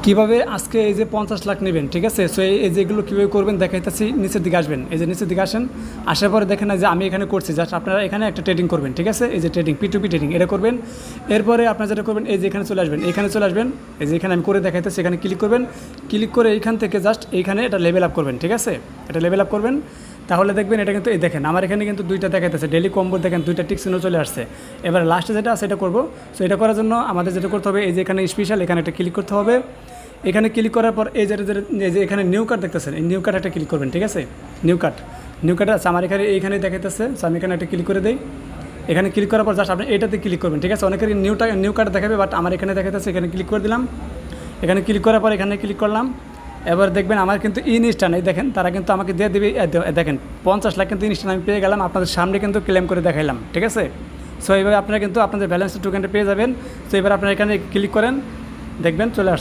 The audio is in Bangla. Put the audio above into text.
কিভাবে আজকে এই যে 50 লাখ নেবেন, ঠিক আছে? সো এই যেগুলো কীভাবে করবেন দেখাইতেছি। নিচের দিকে আসবেন, এই যে নিচের দিকে আসেন, আসার পরে দেখেন না যে আমি এখানে করছি, জাস্ট আপনারা এখানে একটা ট্রেডিং করবেন, ঠিক আছে? এই যে ট্রেডিং, P2P ট্রেডিং এটা করবেন। এরপরে আপনারা যেটা করবেন, এই যে এখানে চলে আসবেন, এখানে চলে আসবেন, এই যে এখানে আমি করে দেখাইতেছি, এখানে ক্লিক করবেন। ক্লিক করে এইখান থেকে জাস্ট এইখানে এটা লেভেল আপ করবেন, ঠিক আছে? এটা লেভেল আপ করবেন, তাহলে দেখবেন এটা কিন্তু এই দেখেন আমার এখানে কিন্তু দুইটা দেখাইতেছে ডেলি কম্বো, দেখেন দুইটা টিক চিহ্ন চলে আসছে। এবার লাস্টে যেটা আছে এটা করবো। সো এটা করার জন্য আমাদের যেটা করতে হবে, এই যে এখানে স্পেশাল, এখানে একটা ক্লিক করতে হবে। এখানে ক্লিক করার পর এই যে এখানে নিউ কার্ড দেখতেছেন, এই নিউ কার্ড একটা ক্লিক করবেন, ঠিক আছে? নিউ কার্ড আছে আমার এখানে, এইখানে দেখাইতেছে। সো আমি এখানে একটা ক্লিক করে দিই। এখানে ক্লিক করার পর জাস্ট আপনি এটাতে ক্লিক করবেন, ঠিক আছে? অনেকের নিউ কার্ড দেখাবে, বাট আমার এখানে দেখাইতেছে, এখানে ক্লিক করে দিলাম। এখানে ক্লিক করার পর এখানে ক্লিক করলাম। এবার দেখবেন আমার কিন্তু ইনস্ট্যান্ট, এই দেখেন তারা কিন্তু আমাকে দিয়ে দেবে, দেখেন 50 লাখ কিন্তু ইনস্ট্যান্ট আমি পেয়ে গেলাম, আপনাদের সামনে কিন্তু ক্লেম করে দেখাইলাম, ঠিক আছে? সো এইভাবে আপনারা কিন্তু আপনাদের ব্যালেন্স টোকেনটা পেয়ে যাবেন। তো এবার আপনারা এখানে ক্লিক করেন, দেখবেন চলে আসছে।